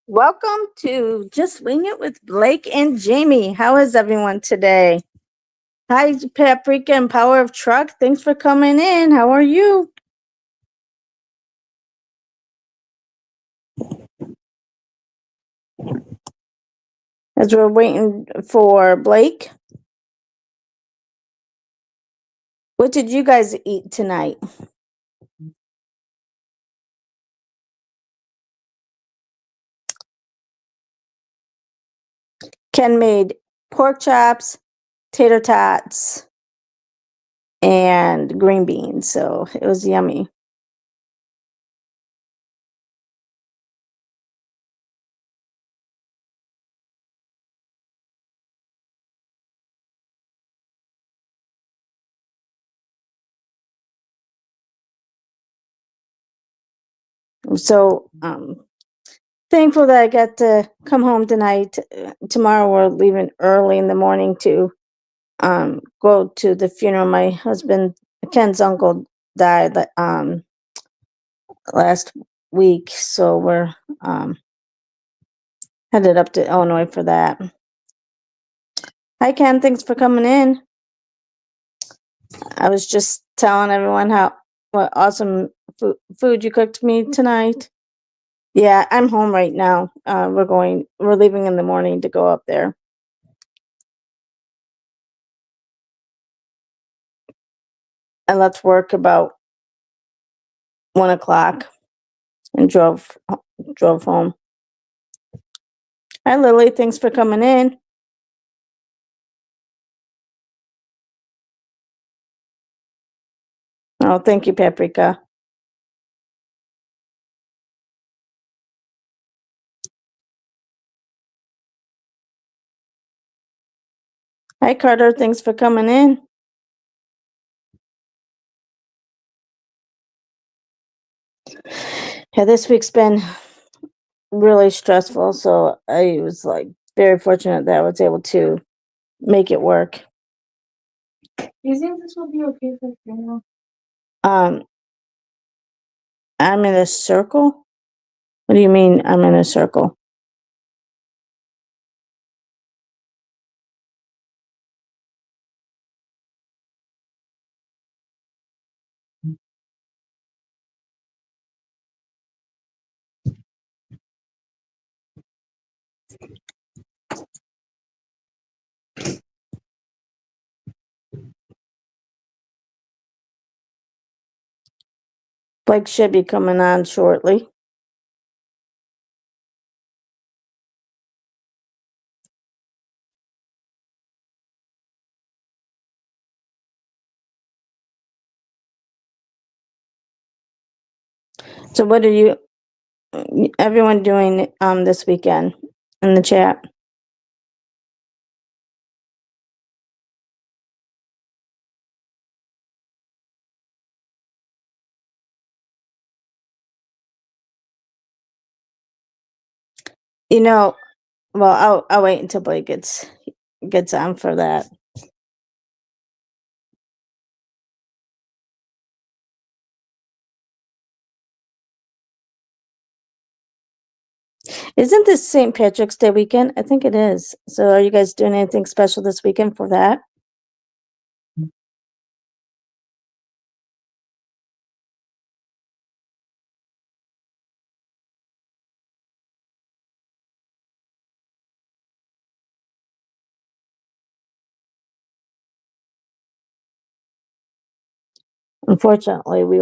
Welcome to Just Wing It with Blake and Jamie. How is everyone today? Hi, Paprika and Power of Truck. Thanks for coming in. How are you? As we're waiting for Blake, what did you guys eat tonight? Ken made pork chops, tater tots, and green beans, so it was yummy. So, thankful that I got to come home tonight. Tomorrow we're leaving early in the morning to go to the funeral. My husband Ken's uncle died last week, so we're headed up to Illinois for that. Hi Ken, thanks for coming in. I was just telling everyone how what awesome food you cooked me tonight. Yeah, I'm home right now. We're leaving in the morning to go up there. I left work about 1 o'clock and drove home. Hi Lily, thanks for coming in. Oh, thank you, Paprika. Hi Carter, thanks for coming in. Yeah, this week's been really stressful, so I was like very fortunate that I was able to make it work. Do you think this will be okay for the funeral? Um, I'm in a circle? What do you mean I'm in a circle? Blake should be coming on shortly. So what are everyone doing this weekend in the chat? You know, well, I'll wait until Blake gets on for that. Isn't this St. Patrick's Day weekend? I think it is. So are you guys doing anything special this weekend for that? Unfortunately, we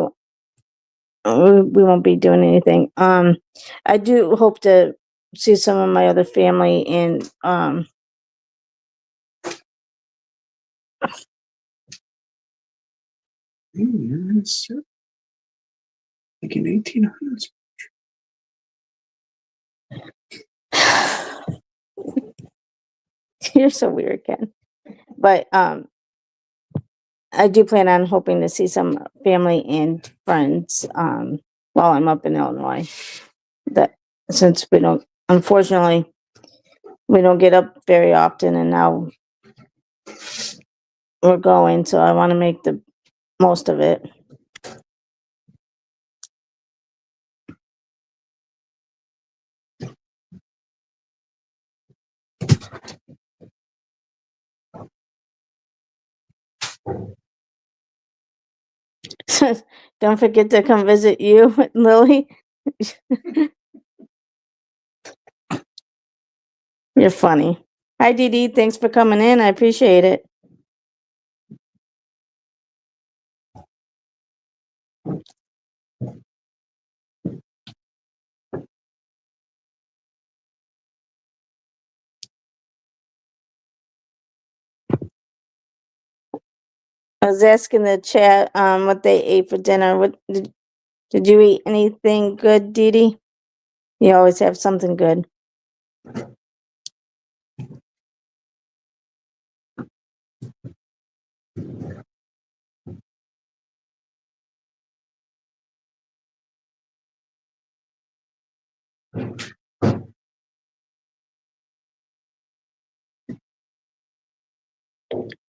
won't be doing anything. I do hope to see some of my other family in It's like in 1800s. you're so weird, Ken. But I do plan on hoping to see some family and friends while I'm up in Illinois. That since unfortunately we don't get up very often, and now we're going, so I want to make the most of it. Don't forget to come visit you, Lily. You're funny. Hi, Dee Dee. Thanks for coming in. I appreciate it. I was asking the chat what they ate for dinner. What did you eat anything good, Dee Dee? You always have something good.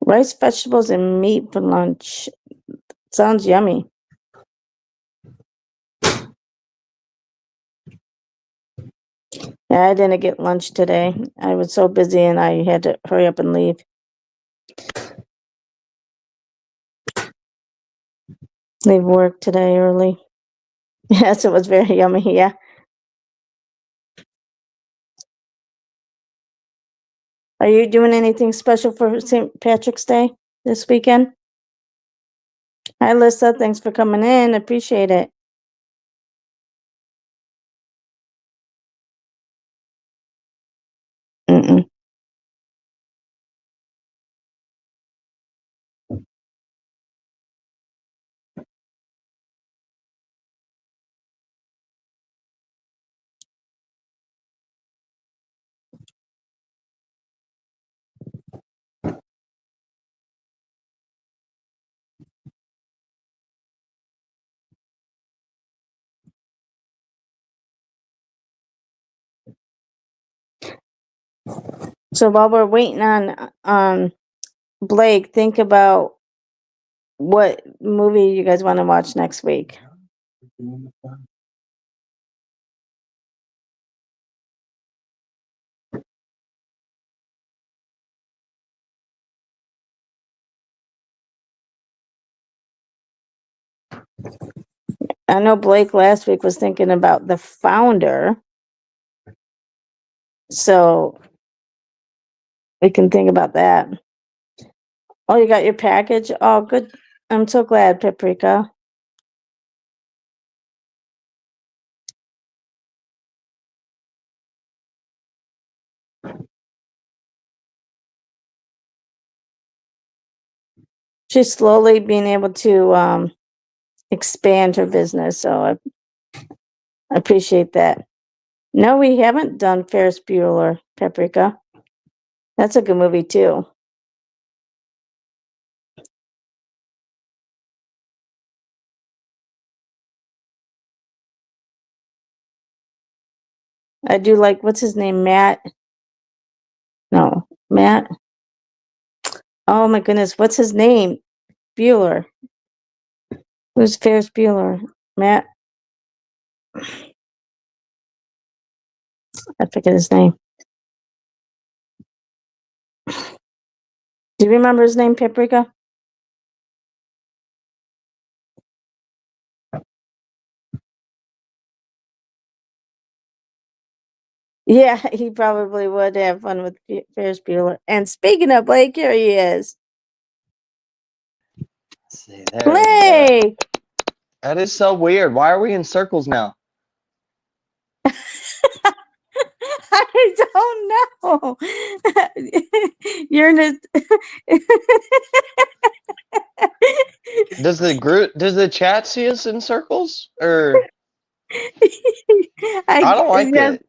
Rice, vegetables, and meat for lunch. Sounds yummy. Yeah, I didn't get lunch today. I was so busy and I had to hurry up and leave. Leave work today early. Yes, it was very yummy. Yeah. Are you doing anything special for St. Patrick's Day this weekend? Hi, Lisa. Thanks for coming in. Appreciate it. Mm-mm. So while we're waiting on Blake, think about what movie you guys want to watch next week. I know Blake last week was thinking about The Founder. So we can think about that. Oh, you got your package? Oh, good. I'm so glad, Paprika. She's slowly being able to expand her business. So I appreciate that. No, we haven't done Ferris Bueller, Paprika. That's a good movie too. I do like, what's his name? Matt? No, Matt? Oh my goodness, what's his name? Bueller. Who's Ferris Bueller? Matt? I forget his name. Do you remember his name, Paprika? Yeah, he probably would have fun with Ferris Bueller. And speaking of Blake, here he is. Let's see, there we go. Blake! That is so weird. Why are we in circles now? I don't know. You're in a. Does the chat see us in circles? Or I don't like it.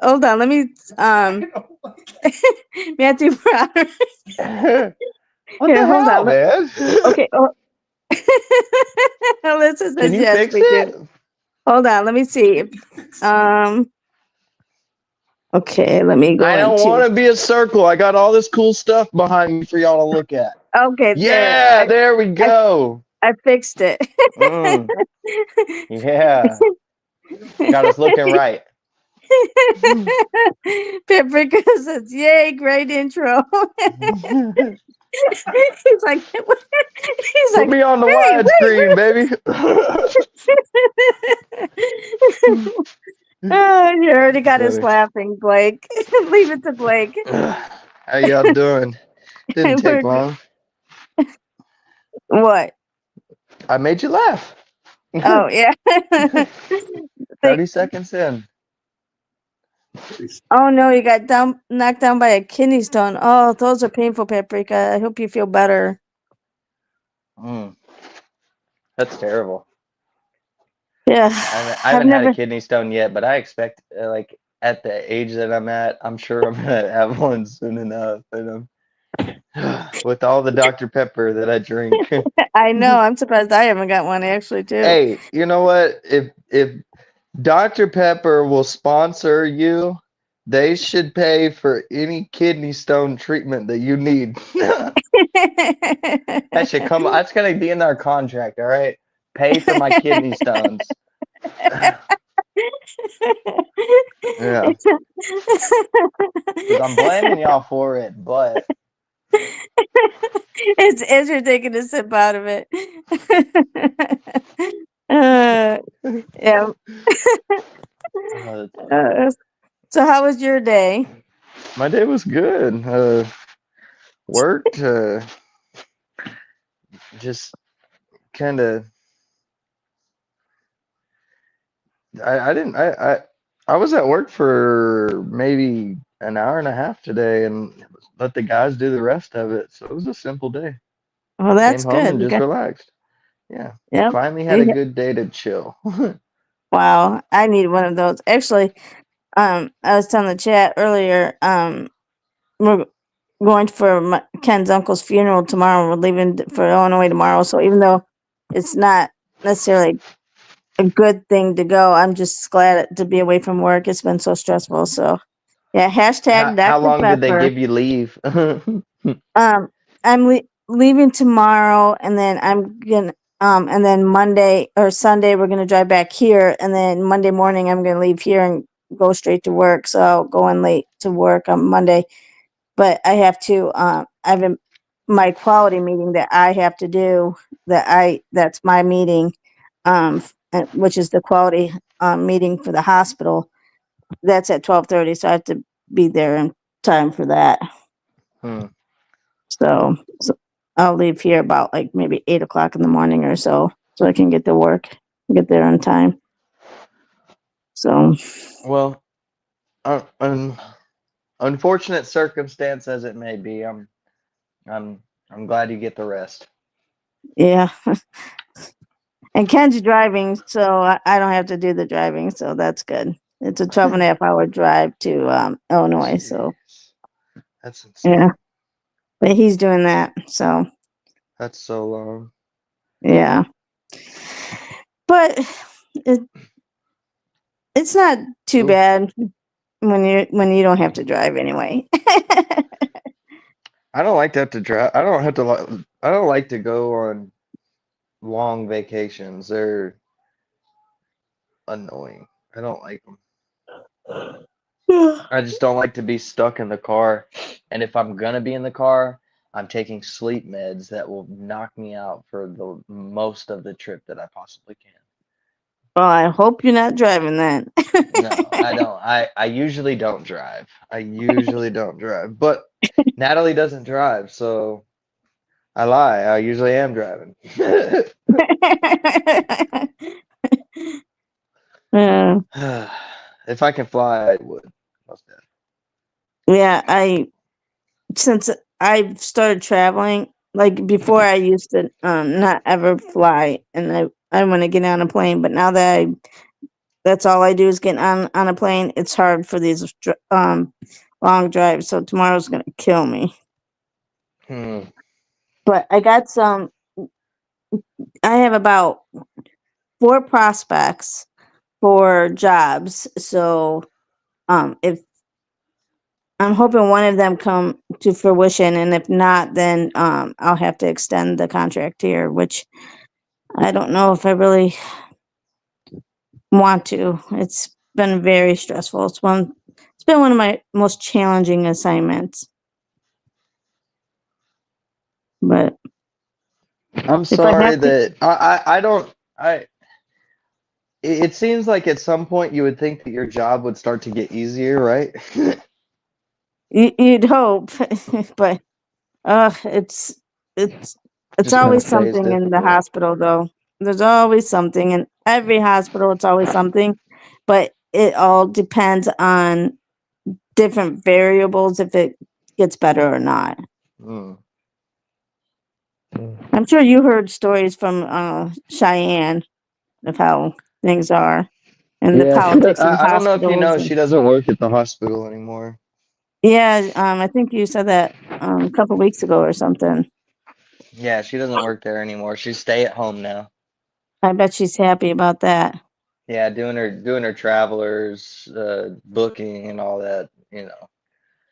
Hold on, let me Matthew Browner. What Here, the hold hell, on. man? Okay. Oh. Alyssa says Can you yes, fix we it? do. Hold on, let me see. Okay, let me go I don't into. want to be a circle. I got all this cool stuff behind me for y'all to look at. Okay, Yeah, there we go. I fixed it. Yeah. Got us looking right. Paprika says, "Yay, great intro." He's like, he's Put like, me on the hey, widescreen, baby. wait. Oh, you already got us Funny. laughing, Blake. Leave it to Blake. How y'all doing? Didn't take long. What? I made you laugh. Oh, yeah. 30 seconds in. Oh, no, you got knocked down by a kidney stone. Oh, those are painful, Paprika. I hope you feel better. Mm, that's terrible. Yeah. I I've haven't had a never. kidney stone yet, but I expect, like, at the age that I'm at, I'm sure I'm gonna have one soon enough. And with all the Dr. Pepper that I drink. I know. I'm surprised I haven't got one actually, too. Hey, you know what? If Dr. Pepper will sponsor you, they should pay for any kidney stone treatment that you need. That should come. That's gonna be in our contract, all right? Pay for my kidney stones. Yeah, because I'm blaming y'all for it, but It's you're taking a sip out of it. uh, yeah. uh, Uh, so how was your day? my day was good. Worked. Just kind of. I didn't. I was at work for maybe an hour and a half today, and let the guys do the rest of it. So it was a simple day. Well, Came that's home good. and just relaxed. Yeah, Yep. finally had a You- good day to chill. Wow, I need one of those. Actually, I was telling the chat earlier. We're going for Ken's uncle's funeral tomorrow. We're leaving for Illinois tomorrow. So even though it's not necessarily a good thing to go, I'm just glad to be away from work. It's been so stressful. So yeah, hashtag How Dr. long did they Pepper. give you leave? Um, I'm leaving tomorrow, and then I'm gonna and then Monday or Sunday we're gonna drive back here, and then Monday morning I'm gonna leave here and go straight to work. So I'll go in late to work on Monday, but I have to. I have my quality meeting that I have to do. That's my meeting, which is the quality meeting for the hospital. That's at 12:30, so I have to be there in time for that. Hmm. So I'll leave here about like maybe 8 o'clock in the morning or so I can get to work, get there on time. So Well, unfortunate circumstance as it may be, I'm I'm glad you get the rest. yeah, and Ken's driving, so I don't have to do the driving, so that's good. It's a 12 and a half hour drive to Illinois, so Jeez, that's yeah, insane. but he's doing that, so That's so long. yeah. But it, it's not too Ooh. bad when you don't have to drive anyway. I don't like to have to drive. I don't have to. I don't like to go on long vacations. They're annoying. I don't like them. I just don't like to be stuck in the car. And if I'm gonna be in the car, I'm taking sleep meds that will knock me out for the most of the trip that I possibly can. Well, I hope you're not driving then. No, I don't. I usually don't drive. I usually don't drive. But Natalie doesn't drive, so I lie. I usually am driving. Uh, If I can fly, I would. Most definitely. yeah, since I've started traveling, like before I used to not ever fly, and I want to get on a plane, but now that that's all I do is get on a plane. It's hard for these long drives, so tomorrow's gonna kill me. Hmm. But I got some. I have about 4 prospects for jobs, so if I'm hoping one of them come to fruition, and if not, then I'll have to extend the contract here, which I don't know if I really want to. It's been very stressful. It's been one of my most challenging assignments. But I'm if I sorry have to, that I don't I it seems like at some point you would think that your job would start to get easier, right? you'd hope, but it's it's it's Just kind always of stays something in the difficult. hospital, though. There's always something in every hospital. It's always something, but it all depends on different variables if it gets better or not. Mm. I'm sure you heard stories from Cheyenne of how things are and the Yeah, politics in I don't know if you hospitals. know, And she doesn't work at the hospital anymore. yeah, I think you said that a couple weeks ago or something. Yeah, she doesn't work there anymore. She's stay at home now. I bet she's happy about that. Yeah, doing her travelers, booking and all that,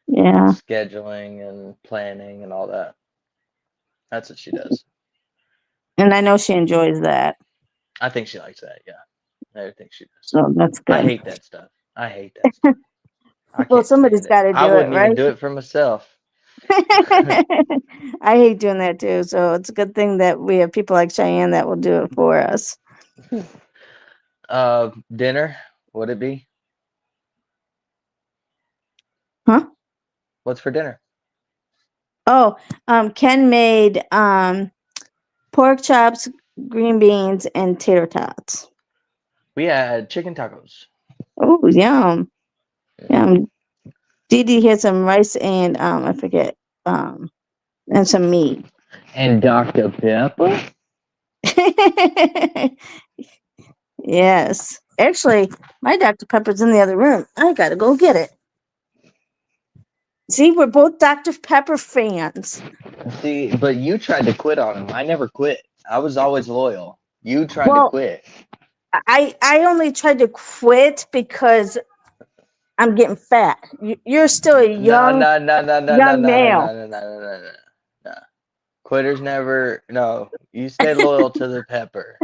Yeah, scheduling and planning and all that. That's what she does. and I know she enjoys that, I think she likes that. Yeah, I think she does. so that's I good. hate that stuff. I hate that stuff. I Well, can't somebody's stand it. got to I do it, wouldn't even right? do it for myself. I hate doing that too. So it's a good thing that we have people like Cheyenne that will do it for us. Dinner, would it be? Huh? What's for dinner? Oh, Ken made pork chops, green beans, and tater tots. We had chicken tacos. Oh, yum. Yum. Dee Dee had some rice and I forget, and some meat. And Dr. Pepper? Yes. Actually, my Dr. Pepper's in the other room. I gotta go get it. See, we're both Dr. Pepper fans. See, but you tried to quit on him. I never quit. I was always loyal. You tried to Well, quit. I only tried to quit because I'm getting fat. You're still a No, young no, no, no, no, no, young no, no, male. no, no, no, no, no, no. Quitters never. No, you stay loyal to the pepper.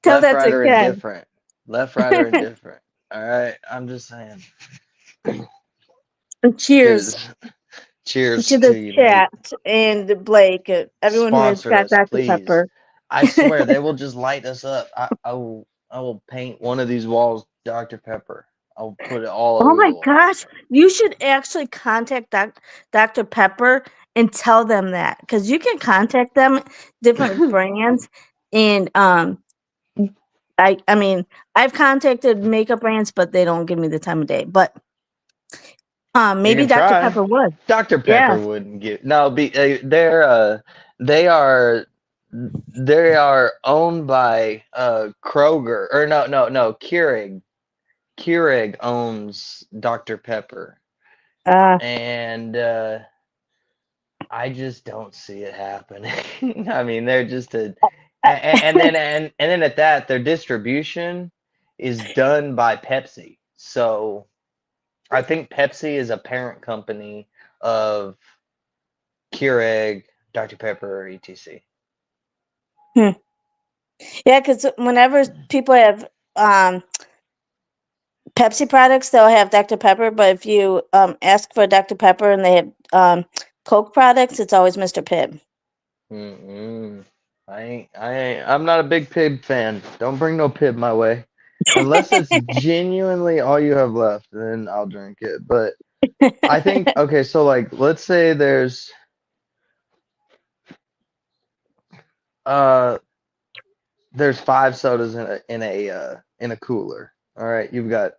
Tell Left, that right, to or Ken. indifferent. Left, right, or indifferent. All right, I'm just saying. Cheers Cheers. Cheers to to the you, mate. chat and Blake, everyone who has Sponsor got us, Dr. please. Pepper. I swear they will just light us up. I will paint one of these walls Dr. Pepper. I'll put it all Oh over my the wall. gosh, you should actually contact Dr. Pepper and tell them that, because you can contact them, different brands, and I mean, I've contacted makeup brands, but they don't give me the time of day. But You maybe can Dr. try. Pepper would. Dr. Yeah. Pepper wouldn't give. No, they are owned by Kroger or no Keurig. Keurig owns Dr. Pepper, Uh, and I just don't see it happening. I mean, they're just and then at that, their distribution is done by Pepsi. So I think Pepsi is a parent company of Keurig, Dr. Pepper, etc. yeah, because whenever people have Pepsi products, they'll have Dr. Pepper. But if you ask for Dr. Pepper and they have Coke products, it's always Mr. Pibb. Mm-mm. I'm not a big Pib fan. Don't bring no Pib my way. Unless it's genuinely all you have left, then I'll drink it. But I think, okay, so like let's say uh there's 5 sodas in a cooler. All right, you've got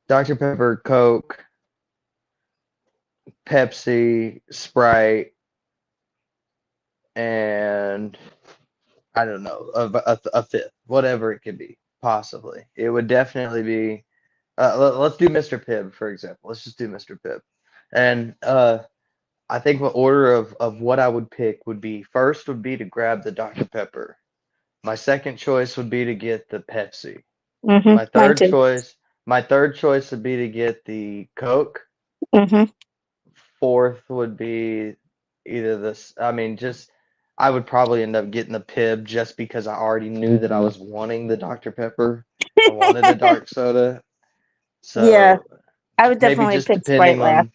Dr. Pepper, Coke, Pepsi, Sprite, and I don't know, a fifth, whatever it could be, possibly. It would definitely be. Let's do Mr. Pibb, for example. Let's just do Mr. Pibb. And I think what order of what I would pick would be first would be to grab the Dr. Pepper. My second choice would be to get the Pepsi. My Mine third too. choice, my third choice would be to get the Coke. Mm-hmm. Fourth would be either this. I mean, just I would probably end up getting the Pib just because I already knew that I was wanting the Dr. Pepper. I wanted a dark soda. Yeah, So I would maybe definitely just pick Sprite depending last. on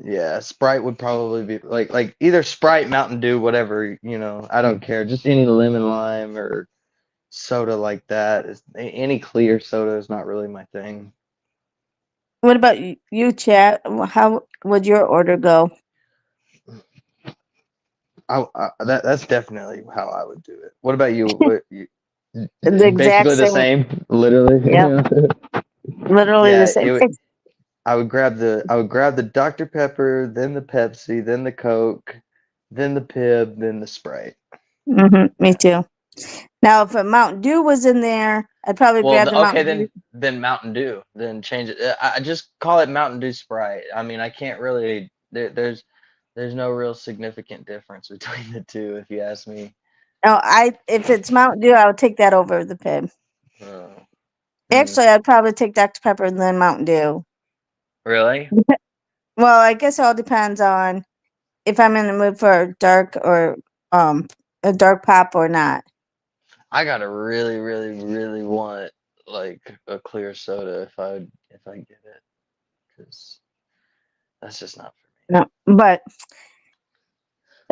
Yeah, Sprite would probably be like either Sprite, Mountain Dew, whatever, I don't care. Just any lemon lime or soda like that. Any clear soda is not really my thing. What about you, Chat? How would your order go? That's definitely how I would do it. What about you? What The exact basically the same. same, literally. Yep, literally the Yeah, same. I would grab the Dr. Pepper, then the Pepsi, then the Coke, then the Pib, then the Sprite. Me too. Now, if a Mountain Dew was in there, I'd probably Well, grab the okay, Mountain Dew. then Mountain Dew. Then change it. I just call it Mountain Dew Sprite. I mean, I can't really. There's no real significant difference between the two, if you ask me. No, if it's Mountain Dew, I would take that over the Pib. Oh, Actually, I'd probably take Dr. Pepper and then Mountain Dew. really? Well, I guess it all depends on if I'm in the mood for dark or a dark pop or not. I gotta really, really, really want like a clear soda if I get it, because that's just not for me. No, but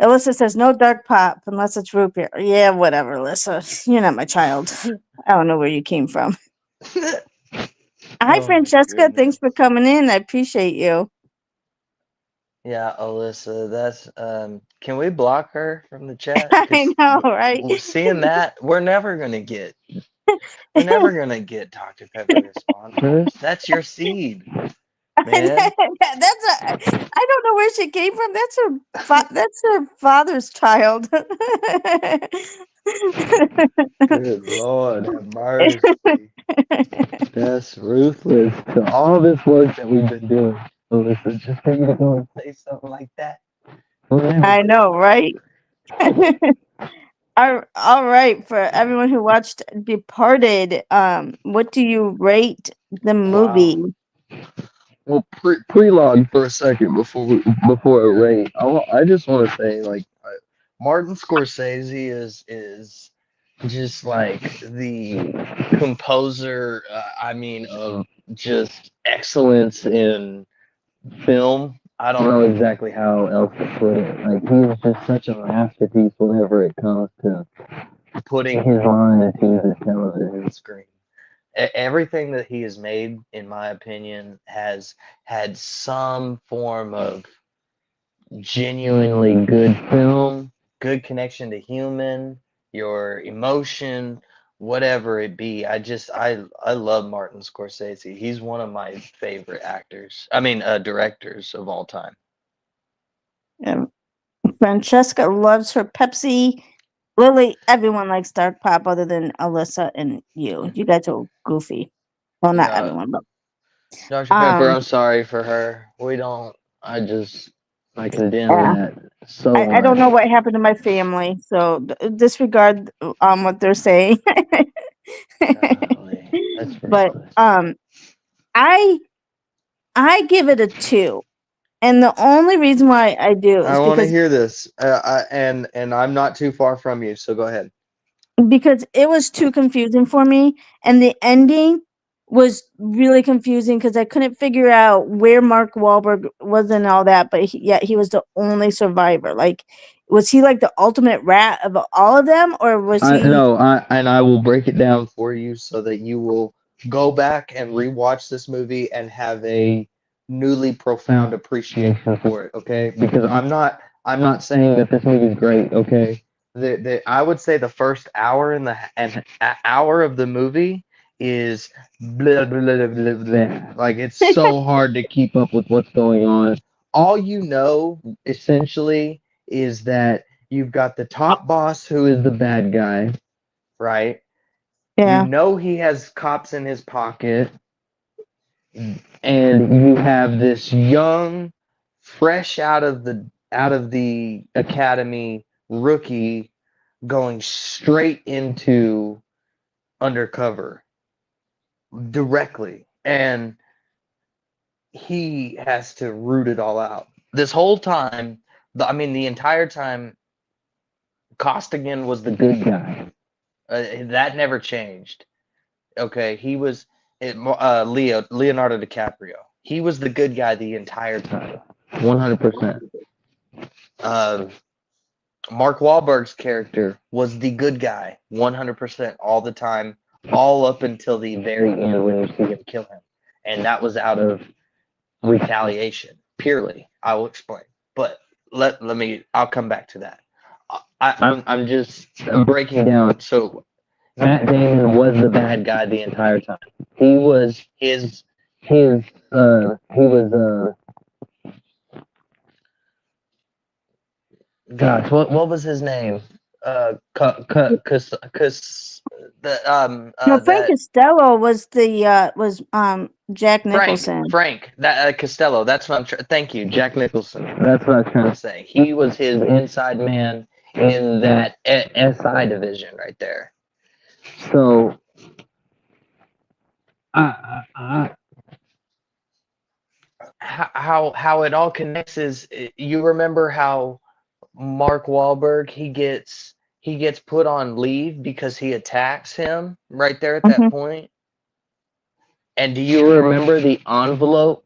Alyssa says no dark pop unless it's root beer. Yeah, whatever, Alyssa. You're not my child. I don't know where you came from. Hi, Oh my Francesca. Thanks goodness. for coming in. I appreciate you. Yeah, Alyssa, that's can we block her from the chat? I Because know, right? seeing that, we're never gonna get Dr. Pepper to sponsor us. That's your seed, man. I don't know where she came from. That's her father's child. Good Lord, have mercy. That's ruthless to all this work that we've been doing. Alyssa, just for you to go and say something like that. We'll never I get know, right? All right, for everyone who watched Departed, what do you rate the movie? Wow. Well, pre-log for a second before I rate. I just want to say like Martin Scorsese is just like the composer. I mean, of just excellence in film. I don't know exactly how else to put it. Like he is just such a masterpiece whenever it comes to putting his line into the television screen. Everything that he has made, in my opinion, has had some form of genuinely good film, good connection to human, your emotion, whatever it be. I love Martin Scorsese. He's one of my favorite actors. I mean, directors of all time. Francesca loves her Pepsi. Lily, everyone likes dark pop other than Alyssa and you. You guys are goofy. Well, not No, everyone, but Dr. Pepper, I'm sorry for her. We don't. I condemn yeah. that so I don't much. know what happened to my family, so disregard what they're saying. Golly, that's But ruthless. I give it a 2. And the only reason why I do I is want to hear this, and I'm not too far from you, so go ahead. because it was too confusing for me, and the ending was really confusing because I couldn't figure out where Mark Wahlberg was and all that, but yet he was the only survivor. Like, was he like the ultimate rat of all of them, or was I he? no, I will break it down for you so that you will go back and rewatch this movie and have a newly profound appreciation for it, okay? Because I'm not saying that this movie is great, okay? I would say the first hour hour of the movie is blah, blah, blah, blah, blah. Like it's so hard to keep up with what's going on. All you know essentially is that you've got the top boss who is the bad guy, right? You Yeah, know he has cops in his pocket, and you have this young, fresh out of the academy rookie going straight into undercover directly, and he has to root it all out. This whole time, the entire time, Costigan was the good guy. That never changed. Okay, he was Leonardo DiCaprio. He was the good guy the entire time. 100%. Mark Wahlberg's character was the good guy 100% all the time, all up until the very end when you see him kill him. And that was out of retaliation, purely. I will explain. But I'll come back to that. I'm just breaking down. So Matt Damon was the bad guy the entire time. He was gosh, what was his name? Cause No, Frank that Costello was Jack Nicholson. Frank that Costello. That's what thank you, Jack Nicholson. That's what I was trying to say. He was his inside man in that SI division right there. So, how it all connects is you remember how Mark Wahlberg he gets put on leave because he attacks him right there at that Mhm. point. And do you remember the envelope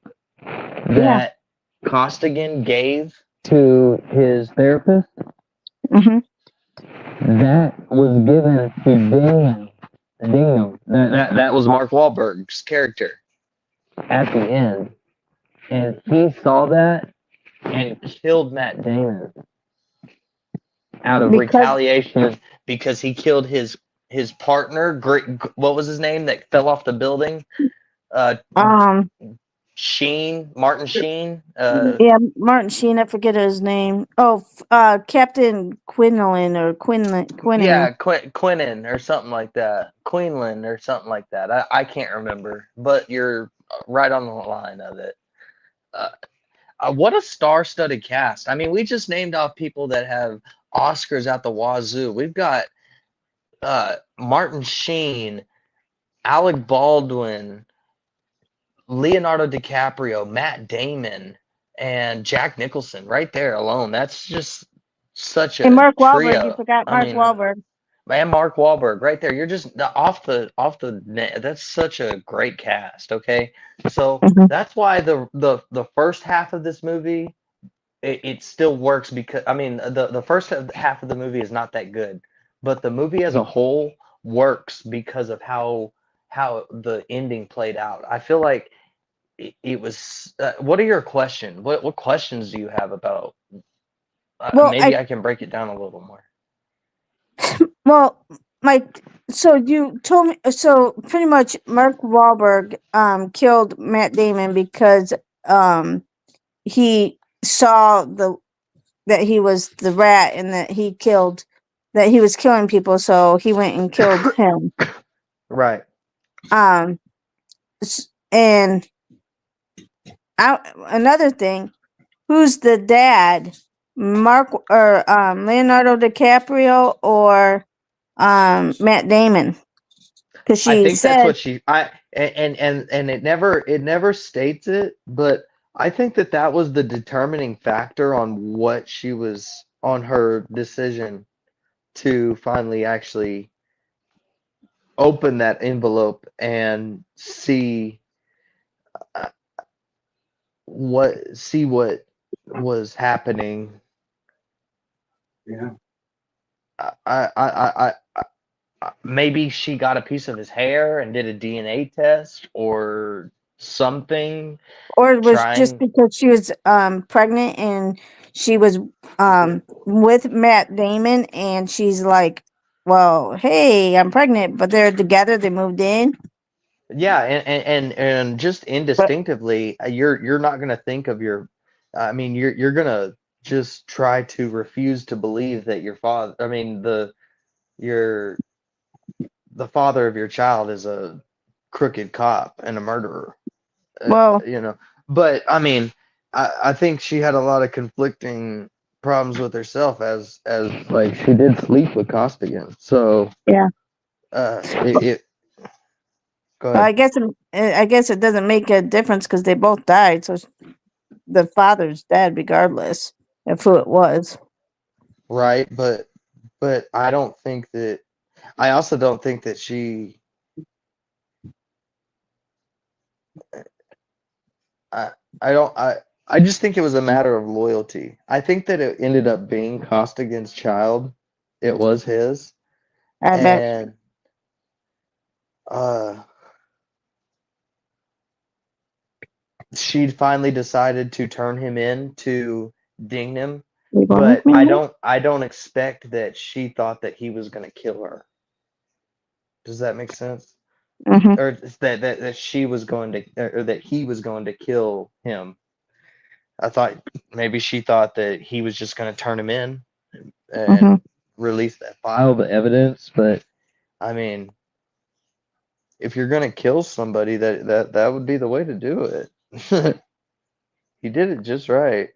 that Costigan gave to his therapist? hmm That was given to Damon. That was Mark Wahlberg's character at the end. And he saw that and killed Matt Damon out of Because retaliation because he killed his partner. What was his name that fell off the building? Martin Sheen. yeah, Martin Sheen. I forget his name. Oh, Captain Quinlan or Quinlan. Yeah, Quinnen or something like that. Quinlan or something like that. I can't remember, but you're right on the line of it. What a star-studded cast. I mean, we just named off people that have Oscars out the wazoo. We've got Martin Sheen, Alec Baldwin, Leonardo DiCaprio, Matt Damon, and Jack Nicholson right there alone. That's just such And a Mark Wahlberg. You trio. forgot I Mark mean, Wahlberg. man, Mark Wahlberg right there. You're just that's such a great cast, okay? So Mhm. that's why the first half of this movie it still works because I mean the first half of the movie is not that good, but the movie as a whole works because of how the ending played out. I feel like it was. What are your questions? What questions do you have about? Well, Maybe I can break it down a little more. well, Mike. So you told me. So pretty much, Mark Wahlberg killed Matt Damon because he saw that he was the rat and that he was killing people, so he went and killed him. Right. Um, and another thing, who's the dad? Mark or Leonardo DiCaprio or Matt Damon? Because I she think that's said, what she I and it never states it, but I think that was the determining factor on what she was on her decision to finally actually open that envelope and uh, what was happening. Yeah. I maybe she got a piece of his hair and did a DNA test or something or it was just trying. because she was pregnant and she was with Matt Damon, and she's like, well, hey, I'm pregnant, but they're together, they moved in. Yeah, and just But instinctively, you're not gonna think of your. I mean, you're gonna just try to refuse to believe that your father. I mean, your the father of your child is a crooked cop and a murderer. Uh, well, you know, but I mean, I think she had a lot of conflicting problems with herself as like she did sleep with Costigan. So yeah. it go Well, ahead. I guess it doesn't make a difference because they both died. So the father's dead, regardless of who it was. Right, but I don't think that I also don't think that I I don't I just think it was a matter of loyalty. I think that it ended up being Costigan's child. It was his, I bet. and uh, she finally decided to turn him in to Dingnam. You going with But me? I don't expect that she thought that he was gonna kill her. Does that make sense? Mm-hmm. Or that she was going to, or that he was going to kill him. I thought maybe she thought that he was just going to turn him in Mm-hmm. and release that file, the evidence. But I mean, if you're going to kill somebody, that would be the way to do it. He did it just right.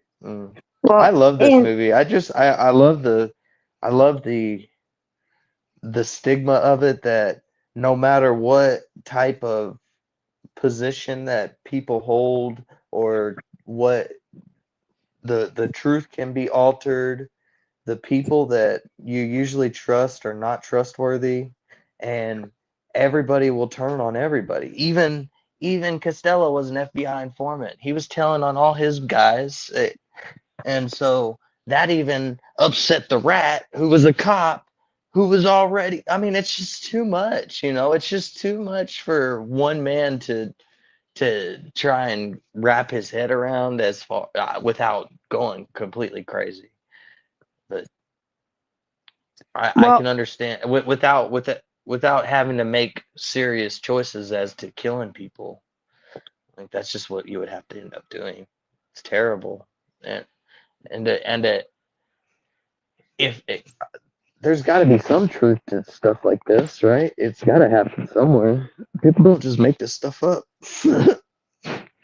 I Well, love this and movie. I love I love the stigma of it, that no matter what type of position that people hold, or what, the truth can be altered. The people that you usually trust are not trustworthy, and everybody will turn on everybody. Even Costello was an FBI informant. He was telling on all his guys, and so that even upset the rat, who was a cop, who was already. I mean, it's just too much, you know. It's just too much for one man to try and wrap his head around, as far without going completely crazy. But I well, can understand without having to make serious choices as to killing people. Like, that's just what you would have to end up doing. It's terrible, and and if it, there's got to be some truth to stuff like this, right? It's got to happen somewhere. People don't just make this stuff up.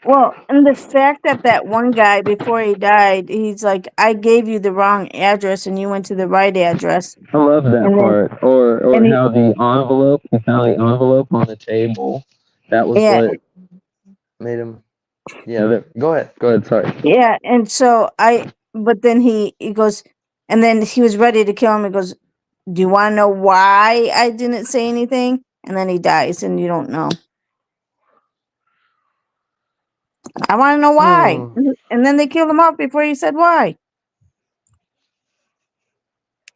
well, and the fact that that one guy before he died, he's like, "I gave you the wrong address, and you went to the right address," I love that and then part. Or and he, how the envelope, he found the envelope on the table. That was yeah, what made him. Yeah, go ahead. Go ahead. Sorry. yeah, and so but then he goes, and then he was ready to kill him. He goes, "Do you want to know why I didn't say anything?" And then he dies, and you don't know. I want to know why. Hmm. And then they killed him off before he said why.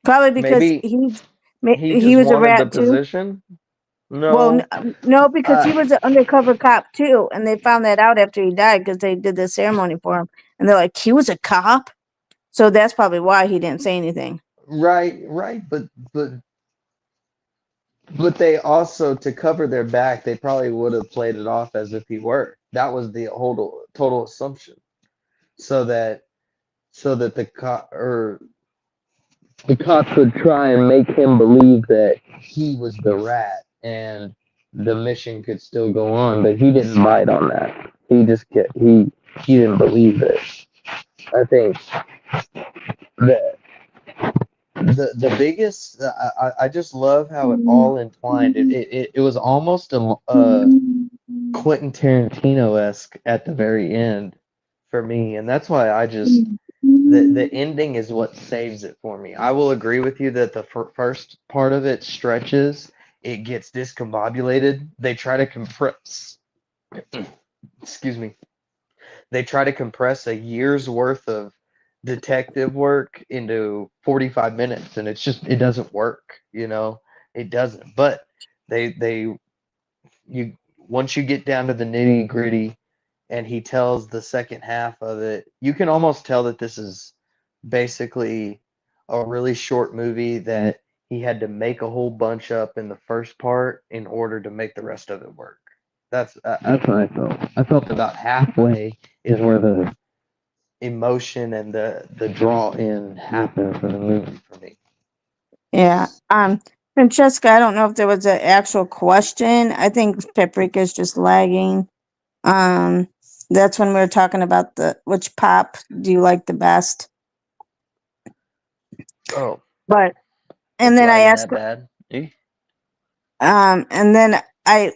Probably because Maybe he he just was a wanted the rat too. position. Well, No. no, because he Uh, was an undercover cop too, and they found that out after he died because they did the ceremony for him, and they're like, he was a cop, so that's probably why he didn't say anything. right, right. But they also, to cover their back, they probably would have played it off as if he were. That was the whole total assumption, so that the cops would try and make him believe that he was the rat, and the mission could still go on. But he didn't bite on that. He just he didn't believe it. I think that the biggest, I just love how it all entwined. It was almost a Quentin Tarantino esque at the very end for me, and that's why I just the ending is what saves it for me. I will agree with you that the first part of it stretches. It gets discombobulated. They try to compress. Excuse me. They try to compress a year's worth of detective work into 45 minutes, and it doesn't work, you know. It doesn't. But they you once you get down to the nitty-gritty, and he tells the second half of it, you can almost tell that this is basically a really short movie that he had to make a whole bunch up in the first part in order to make the rest of it work. That's what I felt. I felt about halfway is where the emotion and the draw in happen for the movie for me. Yeah. Francesca, I don't know if there was an actual question. I think Paprika's just lagging. Um, that's when we were talking about which pop do you like the best. Oh, But and it's then I lagging asked, that bad? Eh? and then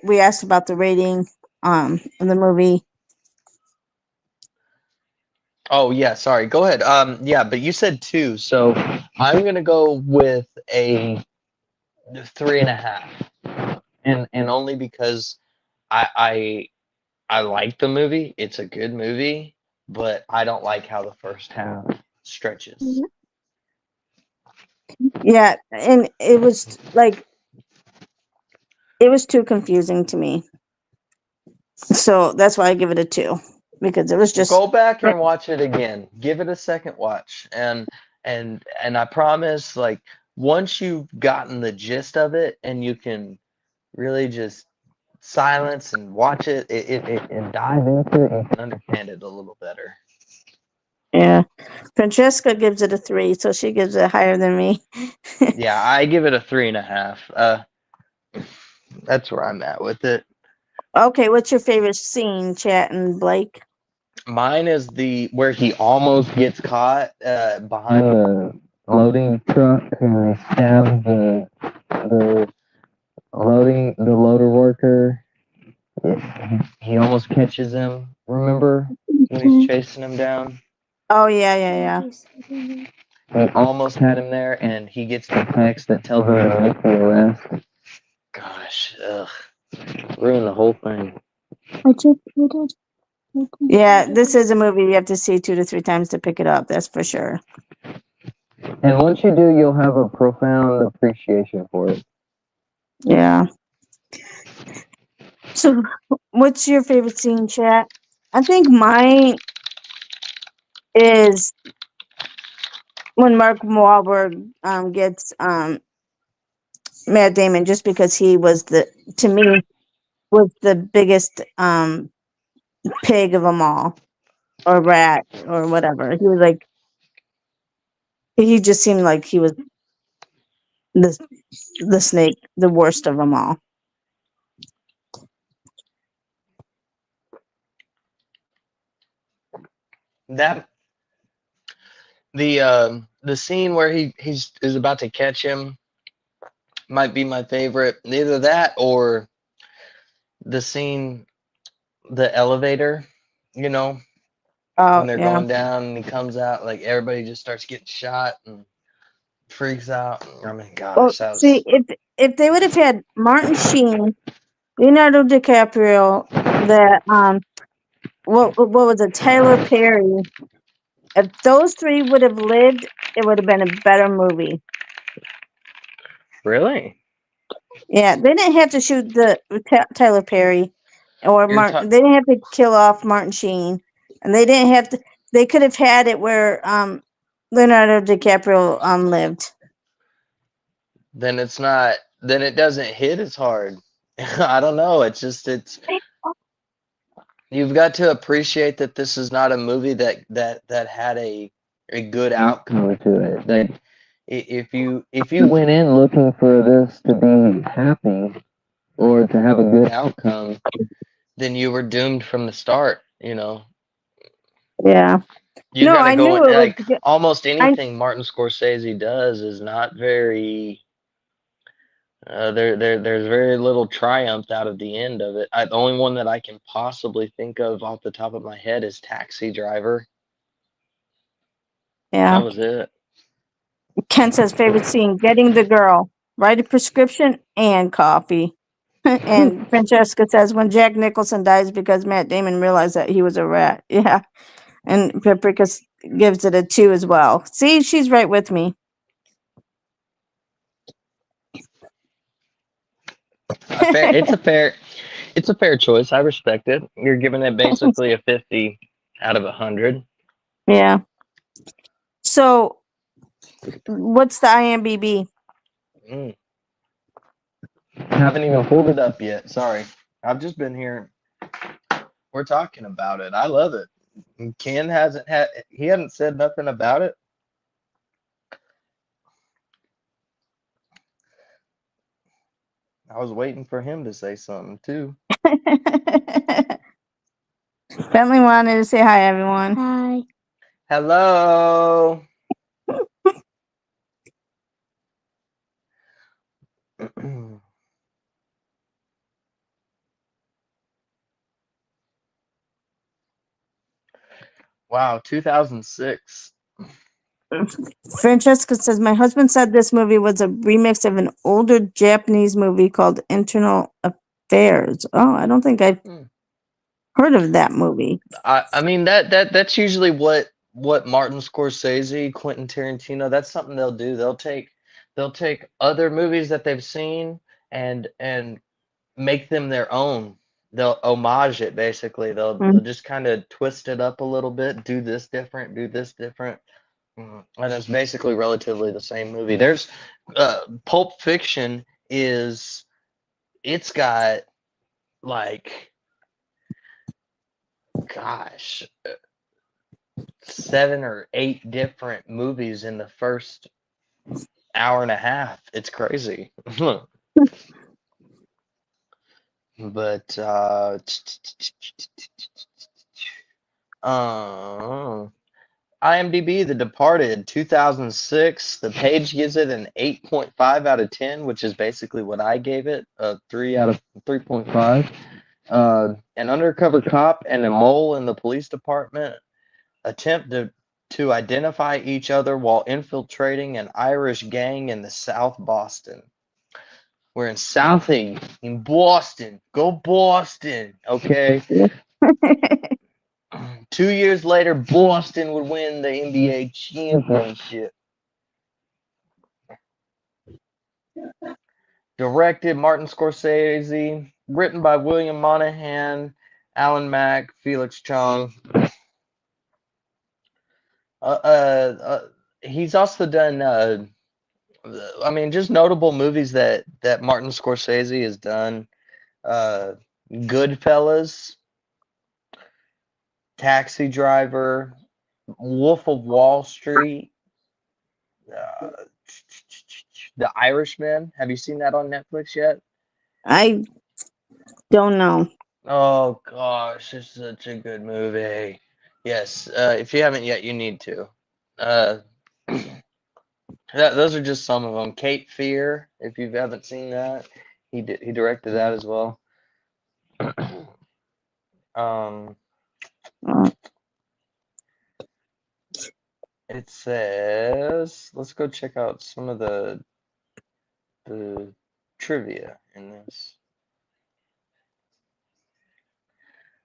we asked about the rating, of the movie. Oh yeah, sorry. Go ahead. Yeah, but you said two, so I'm gonna go with a 3.5, and only because I I like the movie. It's a good movie, but I don't like how the first half stretches. Yeah, and it was like it was too confusing to me. So that's why I give it a 2 because it was just Go back and watch it again. Give it a second watch, and I promise, like once you've gotten the gist of it, and you can really just silence and watch it, and dive into it, and can understand it a little better. yeah. Francesca gives it a 3, so she gives it higher than me. Yeah, I give it a 3.5. That's where I'm at with it. Okay, what's your favorite scene, Chat and Blake? Mine is the where he almost gets caught behind the loading truck, and they stab the loader worker. He almost catches him. Remember when he's chasing him down? Oh yeah. He almost had him there, and he gets the text that tells him to make the arrest. Gosh, ugh, ruined the whole thing. Yeah, this is a movie you have to see 2 to 3 times to pick it up. That's for sure. And once you do, you'll have a profound appreciation for it. Yeah. So, what's your favorite scene, Chat? I think mine is when Mark Wahlberg gets Matt Damon, just because he was to me was the biggest pig of them all, or rat, or whatever. He was like, he just seemed like he was the snake, the worst of them all. That the scene where he is about to catch him might be my favorite. Either that or the scene, the elevator, you know, Oh when they're yeah. going down and he comes out, like everybody just starts getting shot and freaks out. I mean, Well, gosh, that see, was if they would have had Martin Sheen, Leonardo DiCaprio, that what was it, Tyler Perry? If those 3 would have lived, it would have been a better movie. really. Yeah, they didn't have to shoot the Tyler Perry or You're Martin. They didn't have to kill off Martin Sheen, and they didn't have to. They could have had it where Leonardo DiCaprio lived. then it's not. Then it doesn't hit as hard. I don't know. It's just you've got to appreciate that this is not a movie that had a good outcome to it. Like if you went in looking for this to be happy or to have a good outcome, then you were doomed from the start. You know, Yeah. you No, got to I go knew in, it was. like almost I anything Martin Scorsese does is not very. There's very little triumph out of the end of it. The only one that I can possibly think of off the top of my head is Taxi Driver. yeah. That was it. Ken says favorite scene: getting the girl, write a prescription, and coffee. And Francesca says when Jack Nicholson dies because Matt Damon realized that he was a rat. Yeah. And Paprika gives it a 2 as well. See, she's right with me. It's a fair choice. I respect it. You're giving it basically a 50 out of 100. Yeah. So, what's the IMDb? Haven't even pulled it up yet. Sorry. I've just been here. We're talking about it. I love it. And Ken he hadn't said nothing about it. I was waiting for him to say something too. Bentley wanted to say hi, everyone. Hi. Hello. Wow, 2006. Francesca says, my husband said this movie was a remix of an older Japanese movie called Internal Affairs. Oh, I don't think I've heard of that movie. I mean that's usually what Martin Scorsese, Quentin Tarantino, that's something they'll do. They'll take other movies that they've seen and make them their own. They'll homage it basically. They'll Mhm. just kind of twist it up a little bit, do this different, do this different. And it's basically relatively the same movie. There's Pulp Fiction it's got like gosh 7 or 8 different movies in the first hour and a half. It's crazy. But IMDb, The Departed, 2006. The page gives it an 8.5 out of 10, which is basically what I gave it, a 3 out of 3.5. An undercover cop and a mole in the police department attempt to identify each other while infiltrating an Irish gang in the South Boston. We're in Southie, in Boston. Go Boston, okay? 2 years later, Boston would win the NBA championship. Directed Martin Scorsese. Written by William Monahan, Alan Mack, Felix Chong. He's also done, I mean, just notable movies that Martin Scorsese has done. Goodfellas, Taxi Driver, Wolf of Wall Street, uh, The Irishman. Have you seen that on Netflix yet? I don't know. Oh gosh, it's such a good movie. Yes, if you haven't yet, you need to. Uh, those are just some of them. Cape Fear, if you haven't seen that, he directed that as well. Um, Uh, it says, let's go check out some of the trivia in this.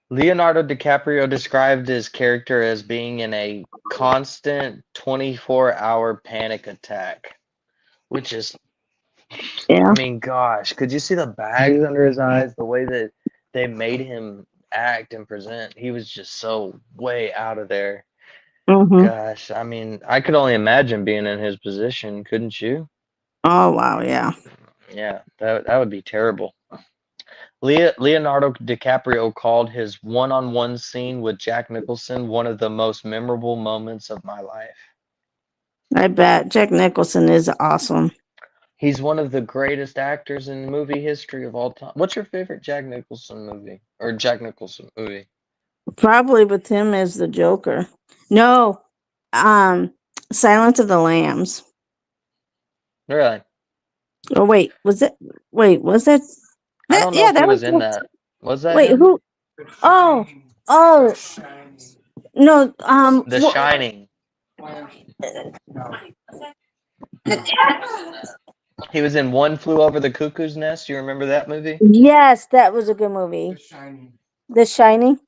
Leonardo DiCaprio described his character as being in a constant 24-hour panic attack, which is, yeah. I mean, gosh, could you see the bags under his eyes, the way that they made him act and present? He was just so way out of there. Hmm. Gosh, I mean, I could only imagine being in his position, couldn't you? Oh wow, yeah. Yeah, that would be terrible. Leonardo DiCaprio called his one-on-one scene with Jack Nicholson one of the most memorable moments of my life. I bet Jack Nicholson is awesome. He's one of the greatest actors in movie history of all time. What's your favorite Jack Nicholson movie or Jack Nicholson movie? Probably with him as the Joker. No, Silence of the Lambs. Really? Oh wait, was it? Wait, was that? I That don't know yeah, if he that was. was in that. Was that Wait, him? who? Oh, oh no. The Shining. He was in One Flew Over the Cuckoo's Nest. You remember that movie? Yes, that was a good movie. The Shining.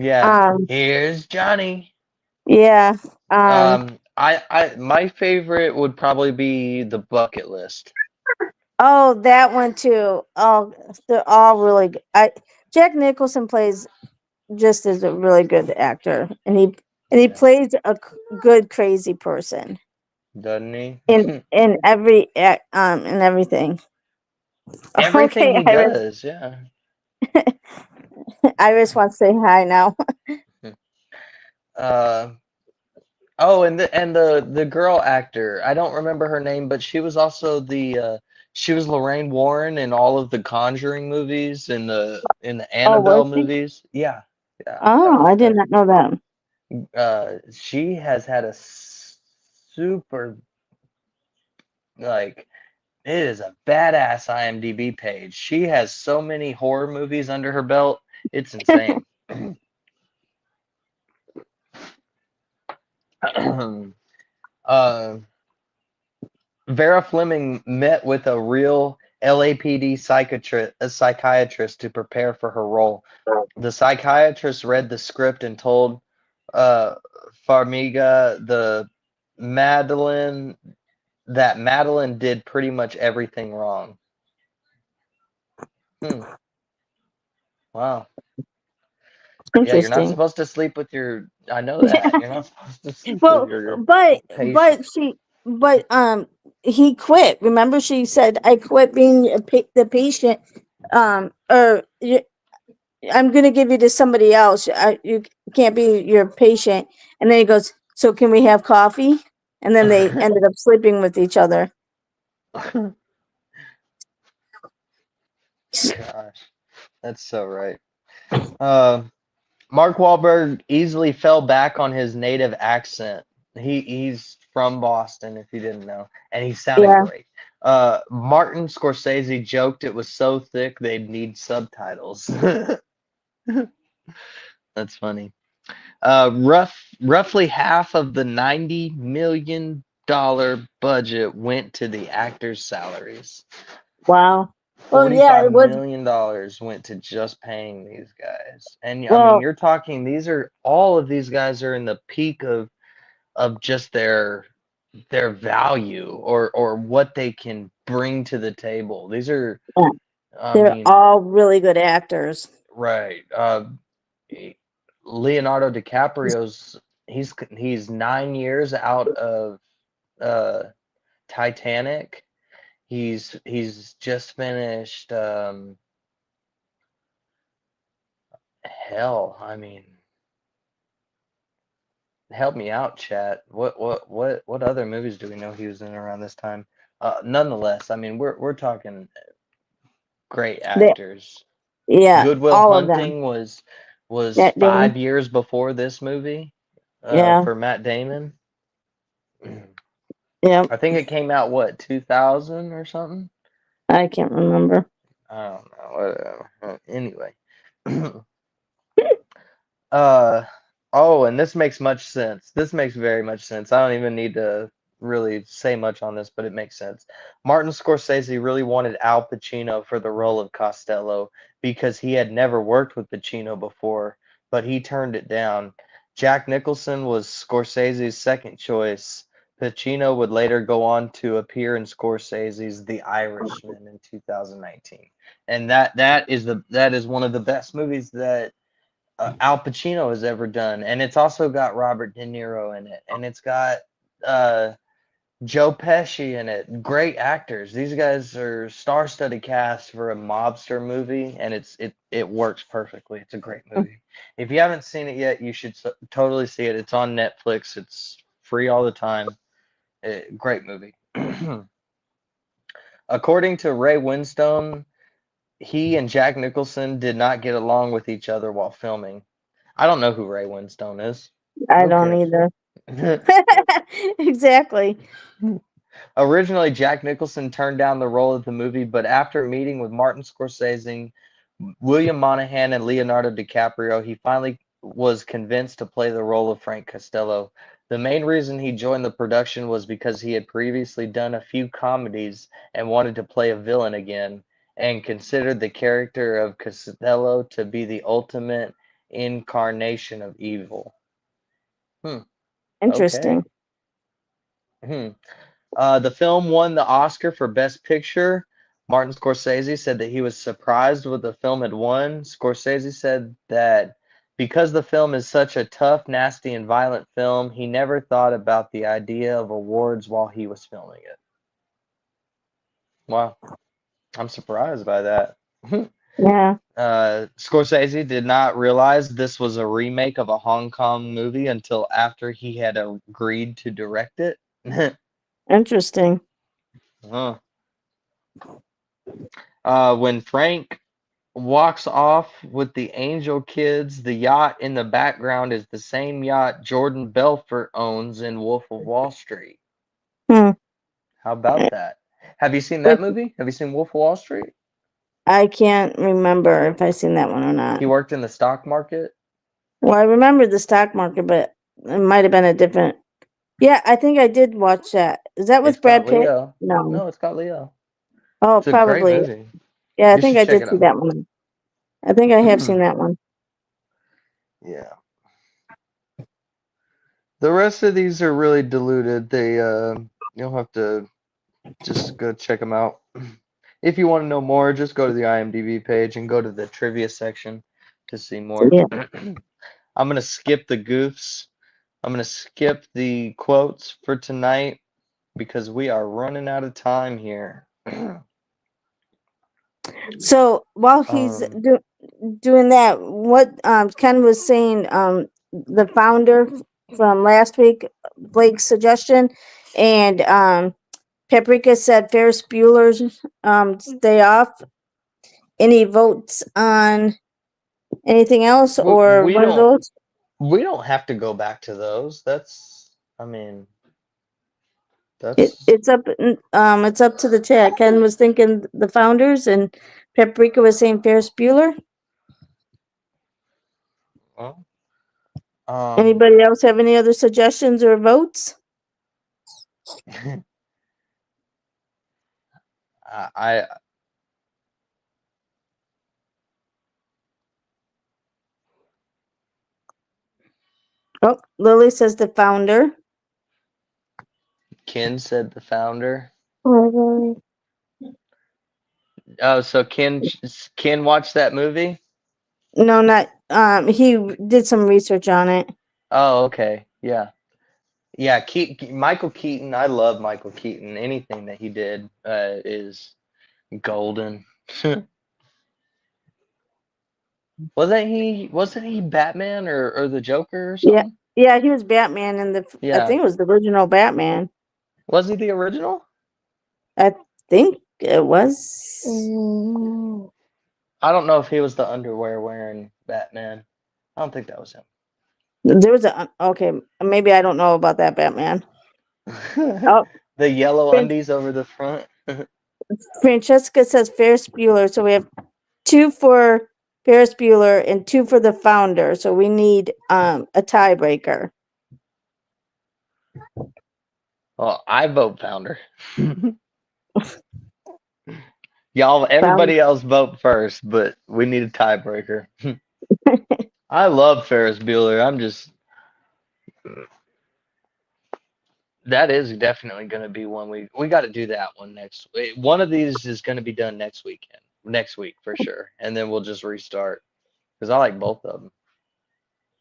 Yeah. Here's Johnny. Yeah. My favorite would probably be The Bucket List. Oh, that one too. Oh, they're all really good. Jack Nicholson plays just as a really good actor, and he Yeah. plays a good crazy person Doesn't he? in everything. Everything Okay, he Iris. does, yeah. Iris wants to say hi now. Oh, and the girl actor, I don't remember her name, but she was also she was Lorraine Warren in all of the Conjuring movies and the Oh, was Annabelle she? movies. Yeah, yeah, that Oh, was I did her. not know that. She has had a super, like, it is a badass IMDb page. She has so many horror movies under her belt. It's insane. uh, Vera Fleming met with a real LAPD psychiatrist to prepare for her role. The psychiatrist read the script and told Farmiga that Madeline did pretty much everything wrong. Wow. Yeah, you're not Interesting. supposed to sleep with your. I know that you're not supposed to sleep with Well, your but patient. he quit. Remember, she said, "I quit being the patient." Or I'm going to give you to somebody else. You can't be your patient. And then he goes, "So can we have coffee?" And then they ended up sleeping with each other. Gosh, that's so right. Mark Wahlberg easily fell back on his native accent. He's from Boston, if you didn't know, and he sounded Yeah. great. Martin Scorsese joked it was so thick they'd need subtitles. That's funny. Roughly half of the $90 million budget went to the actors' salaries. Wow. Well, yeah, it $45 was. million went to just paying these guys. And I mean, Well, you're talking all of these guys are in the peak of just their value or what they can bring to the table. These are yeah, I they're mean, all really good actors. right. Leonardo DiCaprio's he's 9 years out of uh Titanic. He's just finished hell, I mean, help me out, chat. What other movies do we know he was in around this time? Nonetheless, I mean, we're talking great They, actors. yeah, Good Will all of them. Hunting was That Damon. 5 years before this movie, Yeah, for Matt Damon. yeah. I think it came out what 2000 or something. I can't remember. I don't know. Whatever. Anyway. Oh, and this makes much sense. This makes very much sense. I don't even need to really say much on this, but it makes sense. Martin Scorsese really wanted Al Pacino for the role of Costello because he had never worked with Pacino before, but he turned it down. Jack Nicholson was Scorsese's second choice. Pacino would later go on to appear in Scorsese's The Irishman in 2019. And that is one of the best movies that Al Pacino has ever done, and it's also got Robert De Niro in it, and it's got uh, Joe Pesci in it. Great actors. These guys are star-studded cast for a mobster movie, and it works perfectly. It's a great movie. If you haven't seen it yet, you should totally see it. It's on Netflix. It's free all the time. Great movie. According to Ray Winstone, he and Jack Nicholson did not get along with each other while filming. I don't know who Ray Winstone is. I Who don't cares? either. Exactly. Originally, Jack Nicholson turned down the role of the movie, but after meeting with Martin Scorsese, William Monahan, and Leonardo DiCaprio, he finally was convinced to play the role of Frank Costello. The main reason he joined the production was because he had previously done a few comedies and wanted to play a villain again, and considered the character of Costello to be the ultimate incarnation of evil. Okay. Interesting. Hmm. The film won the Oscar for Best Picture. Martin Scorsese said that he was surprised what the film had won. Scorsese said that because the film is such a tough, nasty, and violent film, he never thought about the idea of awards while he was filming it. Wow, I'm surprised by that. Yeah. Scorsese did not realize this was a remake of a Hong Kong movie until after he had agreed to direct it. Interesting. Huh. When Frank walks off with the Angel kids, the yacht in the background is the same yacht Jordan Belfort owns in Wolf of Wall Street. Hmm. How about that? Have you seen that But movie? Have you seen Wolf of Wall Street? I can't remember if I seen that one or not. He worked in the stock market. Well, I remember the stock market, but it might have been a different. Yeah, I think I did watch that. Is that It's with got Brad Pitt? Leo. No. No, it's got Leo. Oh, It's a great probably. movie. Yeah, I You think should I check did it see out. that one. I think I have seen that one. Yeah. The rest of these are really diluted. You'll have to just go check them out. If you want to know more, just go to the IMDb page and go to the trivia section to see more. Yeah. I'm gonna skip the goofs. I'm gonna skip the quotes for tonight because we are running out of time here. So while he's Um, doing that, what Ken was saying, the founder from last week, Blake's suggestion, and Paprika said Ferris Bueller's Day Off. Any votes on anything else or we one of don't those? we don't have to go back to those. I mean, It, that's it's up it's up to the chat. Ken was thinking the founders and Paprika was saying Ferris Bueller. well, Anybody else have any other suggestions or votes? I Oh, Lily says the founder. Ken said the founder. Oh, Oh, so Ken watched that movie? no, not he did some research on it. Oh, okay. Yeah. Yeah, Michael Keaton, I love Michael Keaton. Anything that he did is golden. Wasn't he Batman or the Joker or Yeah, something? yeah, he was Batman in I Yeah. think it was the original Batman. Was he the original? I think it was. I don't know if he was the underwear wearing Batman. I don't think that was him. There was a okay, maybe I don't know about that Batman. Oh, The yellow Fran- undies over the front. Francesca says Ferris Bueller, so we have 2 for Ferris Bueller and 2 for the founder. So we need a tiebreaker. Well, I vote founder. Y'all, everybody else vote first, but we need a tiebreaker. I love Ferris Bueller. That is definitely going to be one we got to do that one next. One of these is going to be done next week for sure, and then we'll just restart because I like both of them.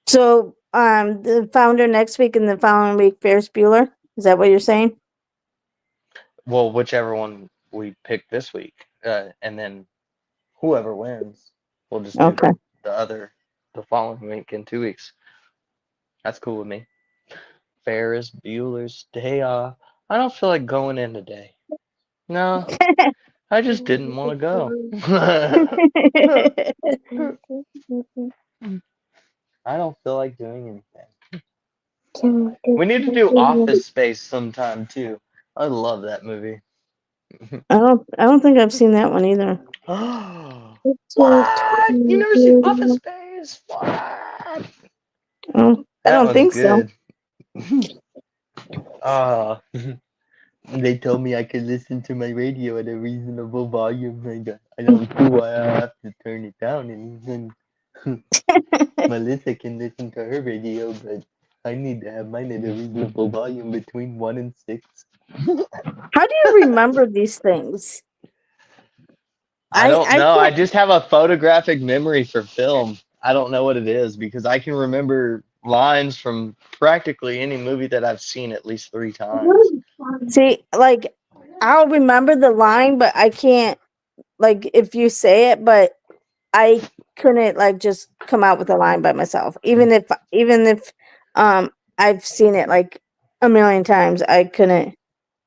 So the founder next week and the following week Ferris Bueller. Is that what you're saying? Well, whichever one we pick this week, and then whoever wins, we'll just do Okay. the following week in 2 weeks. That's cool with me. Ferris Bueller's Day Off. I don't feel like going in today. No, I just didn't want to go. I don't feel like doing anything. We need to do Office Space sometime too. I love that movie. I don't think I've seen that one either. What? You never seen Office Space? What? Oh, I That don't one's think so. good. They told me I could listen to my radio at a reasonable volume. I don't see why I have to turn it down. And then Melissa can listen to her radio, but I need to have mine at a reasonable volume between 1 and 6. How do you remember these things? I don't know. I can't. just have a photographic memory for film. I don't know what it is because I can remember lines from practically any movie that I've seen at least 3 times. See, like I'll remember the line, but I can't like if you say it, but I couldn't like just come out with a line by myself. Even if I've seen it like a million times, I couldn't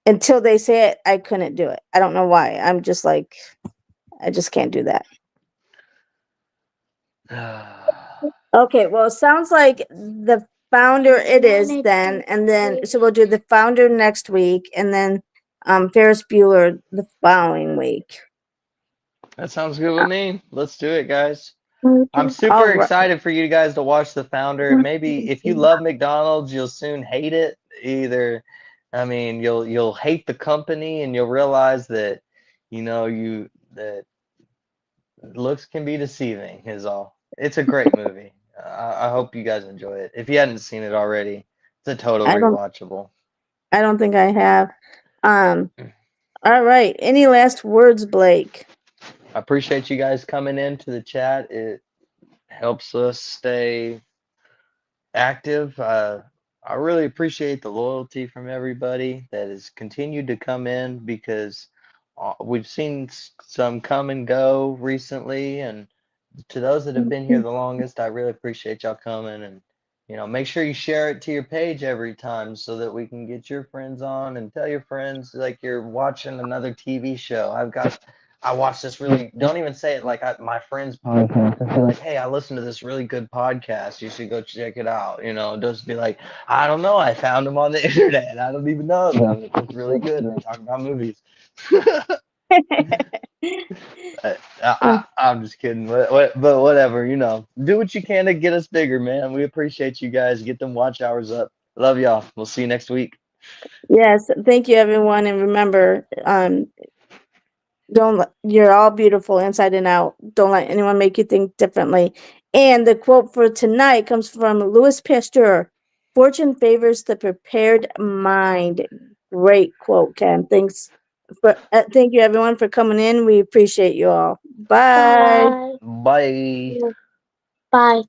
until they say it, I couldn't do it. I don't know why. I'm just like I just can't do that. Okay, well, it sounds like the founder it is then, and then so we'll do the founder next week, and then Ferris Bueller the following week. That sounds good with me. Let's do it, guys. I'm All super right. excited for you guys to watch The Founder. Maybe if you love McDonald's, you'll soon hate it. I mean, you'll hate the company and you'll realize that you know that looks can be deceiving is all. It's a great movie. I hope you guys enjoy it. If you hadn't seen it already, it's a total I don't rewatchable. I don't think I have. All right. Any last words, Blake? I appreciate you guys coming into the chat. It helps us stay active. I really appreciate the loyalty from everybody that has continued to come in because we've seen some come and go recently. And to those that have been here the longest, I really appreciate y'all coming. And, make sure you share it to your page every time so that we can get your friends on and tell your friends like you're watching another TV show. I watched this really, don't even say it like my friend's podcast. I feel like, hey, I listened to this really good podcast. You should go check it out. Just be like, I don't know. I found them on the internet. I don't even know them. It's really good. And they talk about movies. I'm just kidding. But whatever, do what you can to get us bigger, man. We appreciate you guys. Get them watch hours up. Love y'all. We'll see you next week. Yes. Thank you, everyone. And remember, you're all beautiful inside and out. Don't let anyone make you think differently. And the quote for tonight comes from Louis Pasteur. Fortune favors the prepared mind. Great quote, Ken. Thank you, everyone, for coming in. We appreciate you all. Bye. Bye. Bye.